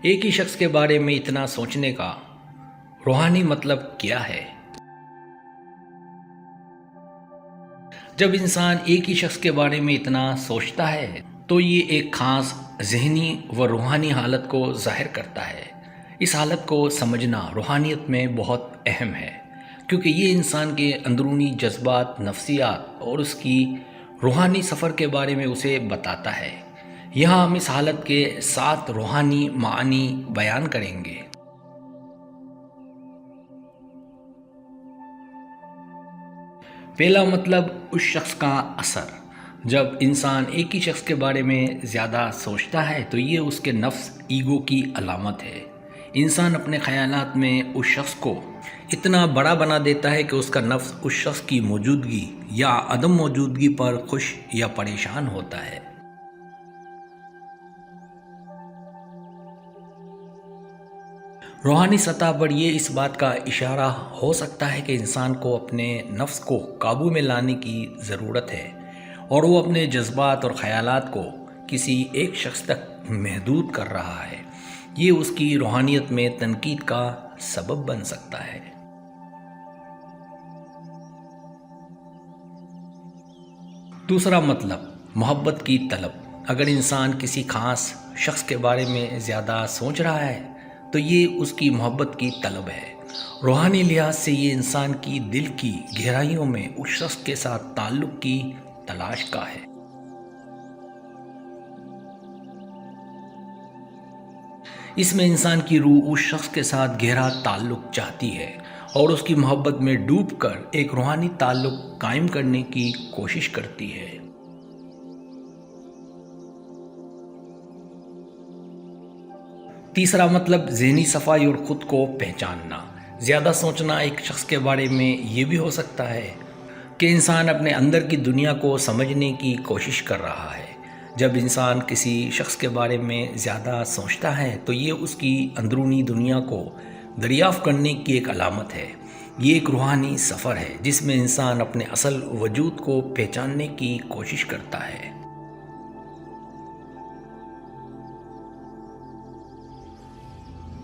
ایک ہی شخص کے بارے میں اتنا سوچنے کا روحانی مطلب کیا ہے؟ جب انسان ایک ہی شخص کے بارے میں اتنا سوچتا ہے تو یہ ایک خاص ذہنی و روحانی حالت کو ظاہر کرتا ہے۔ اس حالت کو سمجھنا روحانیت میں بہت اہم ہے، کیونکہ یہ انسان کے اندرونی جذبات، نفسیات اور اس کی روحانی سفر کے بارے میں اسے بتاتا ہے۔ یہاں ہم اس حالت کے 7 روحانی معانی بیان کریں گے۔ پہلا مطلب، اس شخص کا اثر۔ جب انسان ایک ہی شخص کے بارے میں زیادہ سوچتا ہے تو یہ اس کے نفس ایگو کی علامت ہے۔ انسان اپنے خیالات میں اس شخص کو اتنا بڑا بنا دیتا ہے کہ اس کا نفس اس شخص کی موجودگی یا عدم موجودگی پر خوش یا پریشان ہوتا ہے۔ روحانی سطح پر یہ اس بات کا اشارہ ہو سکتا ہے کہ انسان کو اپنے نفس کو قابو میں لانے کی ضرورت ہے، اور وہ اپنے جذبات اور خیالات کو کسی ایک شخص تک محدود کر رہا ہے۔ یہ اس کی روحانیت میں تنقید کا سبب بن سکتا ہے۔ دوسرا مطلب، محبت کی طلب۔ اگر انسان کسی خاص شخص کے بارے میں زیادہ سوچ رہا ہے تو یہ اس کی محبت کی طلب ہے۔ روحانی لحاظ سے یہ انسان کی دل کی گہرائیوں میں اس شخص کے ساتھ تعلق کی تلاش کا ہے۔ اس میں انسان کی روح اس شخص کے ساتھ گہرا تعلق چاہتی ہے اور اس کی محبت میں ڈوب کر ایک روحانی تعلق قائم کرنے کی کوشش کرتی ہے۔ تیسرا مطلب، ذہنی صفائی اور خود کو پہچاننا۔ زیادہ سوچنا ایک شخص کے بارے میں یہ بھی ہو سکتا ہے کہ انسان اپنے اندر کی دنیا کو سمجھنے کی کوشش کر رہا ہے۔ جب انسان کسی شخص کے بارے میں زیادہ سوچتا ہے تو یہ اس کی اندرونی دنیا کو دریافت کرنے کی ایک علامت ہے۔ یہ ایک روحانی سفر ہے جس میں انسان اپنے اصل وجود کو پہچاننے کی کوشش کرتا ہے۔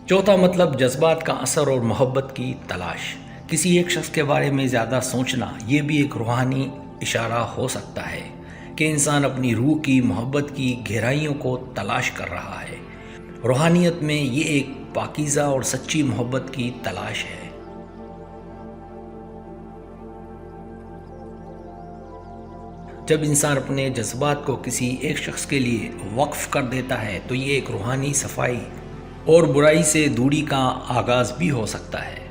چوتھا مطلب، جذبات کا اثر اور محبت کی تلاش۔ کسی ایک شخص کے بارے میں زیادہ سوچنا یہ بھی ایک روحانی اشارہ ہو سکتا ہے کہ انسان اپنی روح کی محبت کی گہرائیوں کو تلاش کر رہا ہے۔ روحانیت میں یہ ایک پاکیزہ اور سچی محبت کی تلاش ہے۔ جب انسان اپنے جذبات کو کسی ایک شخص کے لیے وقف کر دیتا ہے تو یہ ایک روحانی صفائی اور برائی سے دوری کا آغاز بھی ہو سکتا ہے۔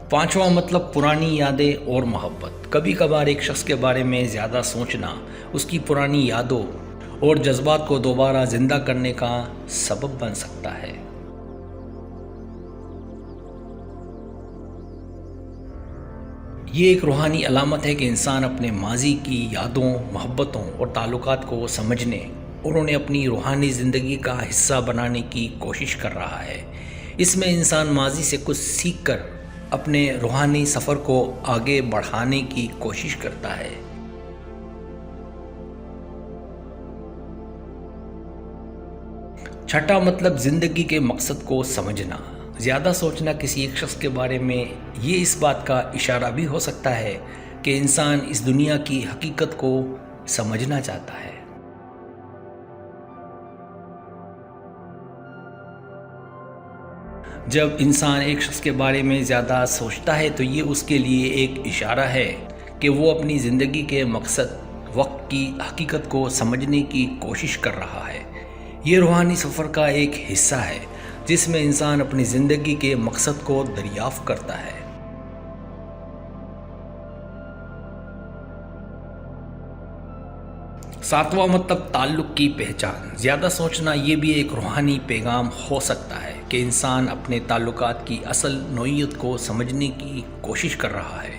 پانچواں مطلب، پرانی یادیں اور محبت۔ کبھی کبھار ایک شخص کے بارے میں زیادہ سوچنا اس کی پرانی یادوں اور جذبات کو دوبارہ زندہ کرنے کا سبب بن سکتا ہے۔ یہ ایک روحانی علامت ہے کہ انسان اپنے ماضی کی یادوں، محبتوں اور تعلقات کو سمجھنے اور انہیں اپنی روحانی زندگی کا حصہ بنانے کی کوشش کر رہا ہے۔ اس میں انسان ماضی سے کچھ سیکھ کر اپنے روحانی سفر کو آگے بڑھانے کی کوشش کرتا ہے۔ چھٹا مطلب، زندگی کے مقصد کو سمجھنا۔ زیادہ سوچنا کسی ایک شخص کے بارے میں یہ اس بات کا اشارہ بھی ہو سکتا ہے کہ انسان اس دنیا کی حقیقت کو سمجھنا چاہتا ہے۔ جب انسان ایک شخص کے بارے میں زیادہ سوچتا ہے تو یہ اس کے لیے ایک اشارہ ہے کہ وہ اپنی زندگی کے مقصد، وقت کی حقیقت کو سمجھنے کی کوشش کر رہا ہے۔ یہ روحانی سفر کا ایک حصہ ہے جس میں انسان اپنی زندگی کے مقصد کو دریافت کرتا ہے۔ ساتواں مطلب، تعلق کی پہچان۔ زیادہ سوچنا یہ بھی ایک روحانی پیغام ہو سکتا ہے کہ انسان اپنے تعلقات کی اصل نوعیت کو سمجھنے کی کوشش کر رہا ہے۔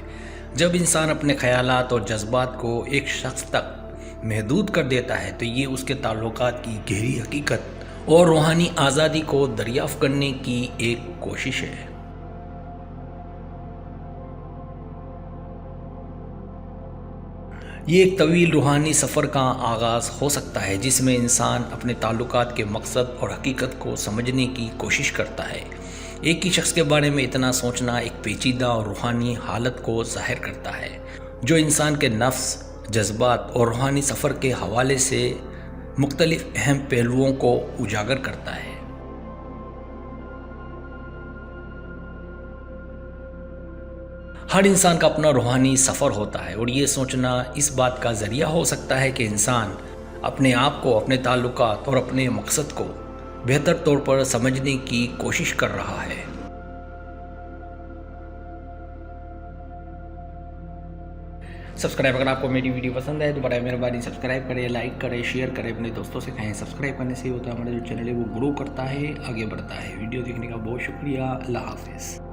جب انسان اپنے خیالات اور جذبات کو ایک شخص تک محدود کر دیتا ہے تو یہ اس کے تعلقات کی گہری حقیقت اور روحانی آزادی کو دریافت کرنے کی ایک کوشش ہے۔ یہ ایک طویل روحانی سفر کا آغاز ہو سکتا ہے جس میں انسان اپنے تعلقات کے مقصد اور حقیقت کو سمجھنے کی کوشش کرتا ہے۔ ایک ہی شخص کے بارے میں اتنا سوچنا ایک پیچیدہ اور روحانی حالت کو ظاہر کرتا ہے جو انسان کے نفس، جذبات اور روحانی سفر کے حوالے سے مختلف اہم پہلوؤں کو اجاگر کرتا ہے۔ ہر انسان کا اپنا روحانی سفر ہوتا ہے اور یہ سوچنا اس بات کا ذریعہ ہو سکتا ہے کہ انسان اپنے آپ کو، اپنے تعلقات اور اپنے مقصد کو بہتر طور پر سمجھنے کی کوشش کر رہا ہے۔ سبسکرائب، اگر آپ کو میری ویڈیو پسند ہے تو برائے مہربانی سبسکرائب کریں، لائک کریں، شیئر کریں، اپنے دوستوں سے کہیں۔ سبسکرائب کرنے سے ہوتا ہے ہمارا جو چینل ہے وہ گرو کرتا ہے، آگے بڑھتا ہے۔ ویڈیو دیکھنے کا بہت شکریہ۔ اللہ حافظ۔